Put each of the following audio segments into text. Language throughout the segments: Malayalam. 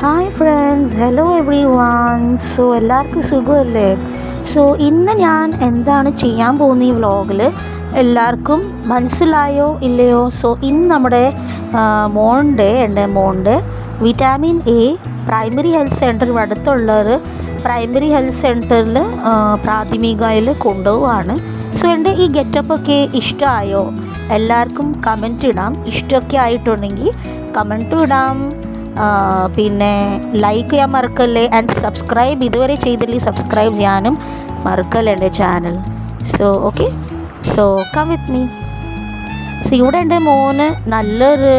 Hi friends, hello every one. So എല്ലാവർക്കും സുഖമല്ലേ? സോ ഇന്ന് ഞാൻ എന്താണ് ചെയ്യാൻ പോകുന്ന ഈ വ്ളോഗിൽ എല്ലാവർക്കും മനസ്സിലായോ ഇല്ലയോ? സോ ഇന്ന് നമ്മുടെ എൻ്റെ മോൻ്റെ vitamin A primary health centre ഇവിടെ അടുത്തുള്ളൊരു പ്രൈമറി ഹെൽത്ത് സെൻറ്ററിൽ പ്രാഥമികയിൽ കൊണ്ടുപോവാണ്. സോ എൻ്റെ ഈ ഗെറ്റപ്പൊക്കെ ഇഷ്ടമായോ? എല്ലാവർക്കും കമൻറ്റ് ഇടാം. ഇഷ്ടമൊക്കെ ആയിട്ടുണ്ടെങ്കിൽ കമൻറ്റും ഇടാം. പിന്നെ ലൈക്ക് ചെയ്യാൻ മറക്കല്ലേ, ആൻഡ് സബ്സ്ക്രൈബ് ഇതുവരെ ചെയ്തില്ലെങ്കിൽ സബ്സ്ക്രൈബ് ചെയ്യാനും മറക്കല്ലേ എൻ്റെ channel. So okay, so come with me. So ഇവിടെ എൻ്റെ മോന് നല്ലൊരു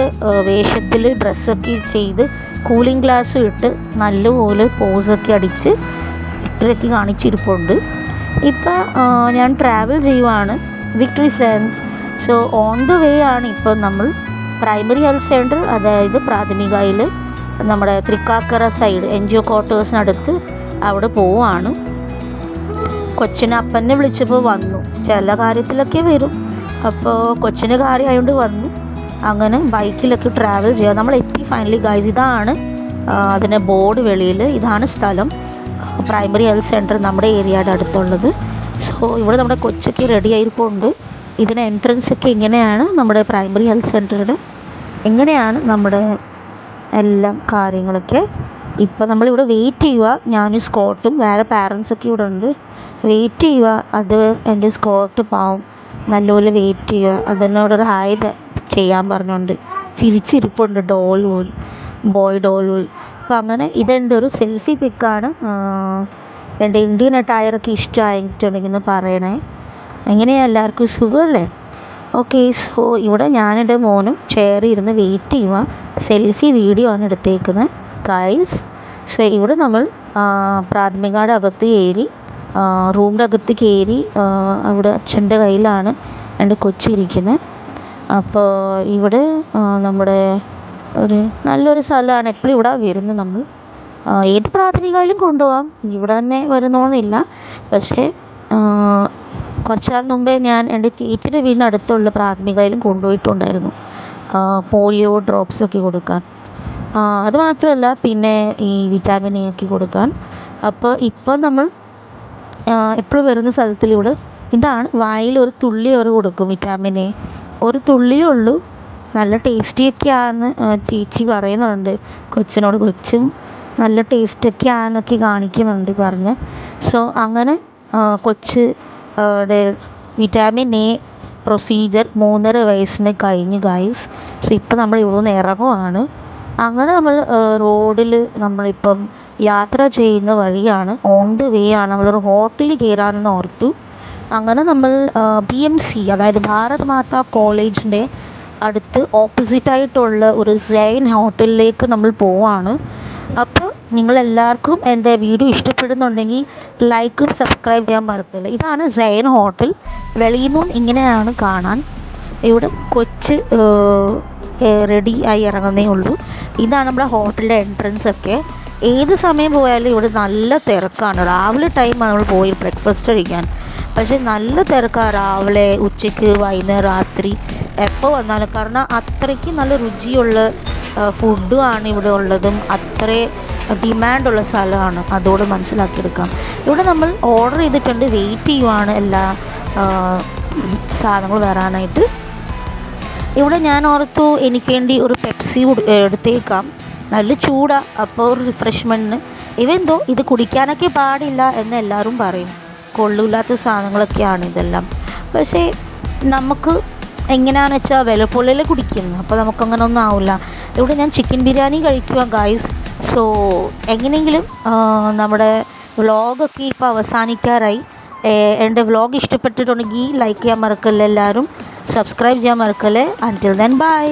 വേഷത്തിൽ ഡ്രസ്സൊക്കെ ചെയ്ത് കൂളിംഗ് ഗ്ലാസ്സും ഇട്ട് നല്ലപോലെ പോസൊക്കെ അടിച്ച് ഇത്രയൊക്കെ കാണിച്ചിരിപ്പുണ്ട്. ഇപ്പം ഞാൻ ട്രാവൽ ചെയ്യുവാണ് victory friends. So on the way ആണ് ഇപ്പം നമ്മൾ പ്രൈമറി ഹെൽത്ത് സെൻറ്റർ, അതായത് പ്രാഥമികയിൽ നമ്മുടെ തൃക്കാക്കര സൈഡ് NGO ക്വാർട്ടേഴ്സിനടുത്ത് അവിടെ പോവുകയാണ്. കൊച്ചിനെ അപ്പനെ വിളിച്ചപ്പോൾ വന്നു, ചില കാര്യത്തിലൊക്കെ വരും. അപ്പോൾ കൊച്ചിൻ്റെ കാര്യമായതുകൊണ്ട് വന്നു. അങ്ങനെ ബൈക്കിലൊക്കെ ട്രാവൽ ചെയ്യുക. നമ്മൾ എത്തി ഫൈനലി ഗൈസ്. ഇതാണ് അതിൻ്റെ ബോർഡ് വെളിയിൽ, ഇതാണ് സ്ഥലം, പ്രൈമറി ഹെൽത്ത് സെൻറ്റർ നമ്മുടെ ഏരിയയുടെ അടുത്തുള്ളത്. സോ ഇവിടെ നമ്മുടെ കൊച്ചൊക്കെ റെഡി ആയിരിക്കുന്നുണ്ട്. ഇതിന് എൻട്രൻസ് ഒക്കെ ഇങ്ങനെയാണ്. നമ്മുടെ പ്രൈമറി ഹെൽത്ത് സെൻറ്ററുടെ എങ്ങനെയാണ് നമ്മുടെ എല്ലാം കാര്യങ്ങളൊക്കെ. ഇപ്പം നമ്മളിവിടെ വെയിറ്റ് ചെയ്യുക. ഞാനും സ്കോട്ടും വേറെ പാരൻസൊക്കെ ഇവിടെ ഉണ്ട്. വെയിറ്റ് ചെയ്യുക. അത് എൻ്റെ സ്കോട്ട് പാവം നല്ലപോലെ വെയിറ്റ് ചെയ്യുക. അതിനോടൊരു ഹായ് ചെയ്യാൻ പറഞ്ഞുകൊണ്ട് ചിരിച്ചിരിപ്പുണ്ട്. Boy doll. അപ്പോൾ അങ്ങനെ ഇതെൻ്റെ ഒരു സെൽഫി പിക്കാണ്. എൻ്റെ ഇന്ത്യൻ അറ്റയറൊക്കെ ഇഷ്ടമായിട്ടുണ്ടെങ്കിൽ പറയണേ. എങ്ങനെയാണ്, എല്ലാവർക്കും സുഖമല്ലേ? ഓക്കെ. സോ ഇവിടെ ഞാനെൻ്റെ മോനും ചെയറിൽ ഇരുന്ന് വെയിറ്റ് ചെയ്യുക. സെൽഫി വീഡിയോ ആണ് എടുത്തേക്കുന്നത് ഗൈസ്. സോ ഇവിടെ നമ്മൾ പ്രാഥമികയുടെ അകത്ത് കയറി, റൂമിൻ്റെ അകത്ത് കയറി. അവിടെ അച്ഛൻ്റെ കയ്യിലാണ് എൻ്റെ കൊച്ചിരിക്കുന്നത്. അപ്പോൾ ഇവിടെ നമ്മുടെ ഒരു നല്ലൊരു സ്ഥലമാണ്. എപ്പോഴും ഇവിടെ വരുന്നത് നമ്മൾ. ഏത് പ്രാഥമികയിലും കൊണ്ടുപോകാം, ഇവിടെ തന്നെ വരുന്നോന്നില്ല. പക്ഷേ കുറച്ച് നാൾ മുമ്പേ ഞാൻ എൻ്റെ ചേച്ചിയുടെ വീടിനടുത്തുള്ള പ്രാഥമികയിലും കൊണ്ടുപോയിട്ടുണ്ടായിരുന്നു പോളിയോ ഡ്രോപ്സൊക്കെ കൊടുക്കാൻ. അത് മാത്രമല്ല, പിന്നെ ഈ വിറ്റാമിൻ എ ഒക്കെ കൊടുക്കാൻ. അപ്പോൾ ഇപ്പോൾ നമ്മൾ എപ്പോഴും വരുന്ന സ്ഥലത്തിലൂടെ ഇതാണ്, വായിൽ ഒരു തുള്ളി കൊടുക്കും വിറ്റാമിൻ എ. ഒരു തുള്ളിയേ ഉള്ളൂ. നല്ല ടേസ്റ്റിയൊക്കെയാണെന്ന് ചേച്ചി പറയുന്നുണ്ട്. കൊച്ചും നല്ല ടേസ്റ്റൊക്കെ ആണെന്നൊക്കെ കാണിക്കുന്നുണ്ട് പറഞ്ഞ്. സോ അങ്ങനെ കൊച്ച് വിറ്റാമിൻ എ പ്രൊസീജിയർ 3.5 വയസ്സിന് കഴിഞ്ഞ് ഗൈസ്. സോ ഇപ്പം നമ്മൾ ഇവിടെ നിന്ന് ഇറങ്ങുവാണ്. അങ്ങനെ നമ്മൾ റോഡിൽ നമ്മളിപ്പം യാത്ര ചെയ്യുന്ന വഴിയാണ്, ഓൺ ദ വേ ആണ്. നമ്മളൊരു ഹോട്ടലിൽ കയറാമെന്ന് ഓർത്തു. അങ്ങനെ നമ്മൾ BMC, അതായത് ഭാരത് മാതാ കോളേജിൻ്റെ അടുത്ത് ഓപ്പോസിറ്റായിട്ടുള്ള ഒരു സൈൻ ഹോട്ടലിലേക്ക് നമ്മൾ പോവാണ്. അപ്പോൾ നിങ്ങളെല്ലാവർക്കും എൻ്റെ വീഡിയോ ഇഷ്ടപ്പെടുന്നുണ്ടെങ്കിൽ ലൈക്കും സബ്സ്ക്രൈബ് ചെയ്യാൻ മറക്കില്ല. ഇതാണ് സൈൻ ഹോട്ടൽ. വെളിയിൽ നിന്നും ഇങ്ങനെയാണ് കാണാൻ. ഇവിടെ കൊച്ച് റെഡി ആയി ഇറങ്ങുന്നേ ഉള്ളൂ. ഇതാണ് നമ്മുടെ ഹോട്ടലിൻ്റെ എൻട്രൻസ് ഒക്കെ. ഏത് സമയം പോയാലും ഇവിടെ നല്ല തിരക്കാണ്. രാവിലെ ടൈമാണ് നമ്മൾ പോയി ബ്രേക്ക്ഫാസ്റ്റ് കഴിക്കാൻ. പക്ഷേ നല്ല തിരക്കാണ് രാവിലെ, ഉച്ചയ്ക്ക്, വൈകുന്നേരം, രാത്രി, എപ്പോൾ വന്നാലും. കാരണം അത്രയ്ക്ക് നല്ല രുചിയുള്ള ഫുഡുമാണ് ഇവിടെ ഉള്ളതും അത്രേ ഡിമാൻഡുള്ള സ്ഥലമാണ്. അതോട് മനസ്സിലാക്കിയെടുക്കാം. ഇവിടെ നമ്മൾ ഓർഡർ ചെയ്തിട്ടുണ്ട്, വെയിറ്റ് ചെയ്യുവാണ് എല്ലാ സാധനങ്ങൾ വരാനായിട്ട്. ഇവിടെ ഞാൻ ഓർത്തു എനിക്ക് വേണ്ടി ഒരു പെപ്സി എടുത്തേക്കാം. നല്ല ചൂടാണ്, അപ്പോൾ ഒരു റിഫ്രഷ്മെൻറ്റിന്. ഇവെന്തോ ഇത് കുടിക്കാനൊക്കെ പാടില്ല എന്ന് എല്ലാവരും പറയും. കൊള്ളില്ലാത്ത സാധനങ്ങളൊക്കെയാണ് ഇതെല്ലാം. പക്ഷേ നമുക്ക് എങ്ങനെയാണെന്ന് വെച്ചാൽ വിലപ്പൊള്ളിൽ കുടിക്കുന്നത്, അപ്പോൾ നമുക്കങ്ങനെ ഒന്നും ആവില്ല. ഇവിടെ ഞാൻ ചിക്കൻ ബിരിയാണി കഴിക്കുക ഗൈസ്. സോ എങ്ങനെയെങ്കിലും നമ്മുടെ വ്ളോഗൊക്കെ ഇപ്പോൾ അവസാനിക്കാറായി. എൻ്റെ വ്ളോഗ് ഇഷ്ടപ്പെട്ടിട്ടുണ്ടെങ്കിൽ ലൈക്ക് ചെയ്യാൻ മറക്കല്ലേ, എല്ലാവരും സബ്സ്ക്രൈബ് ചെയ്യാൻ മറക്കല്ലേ. അൻറ്റിൽ ദെൻ ബൈ.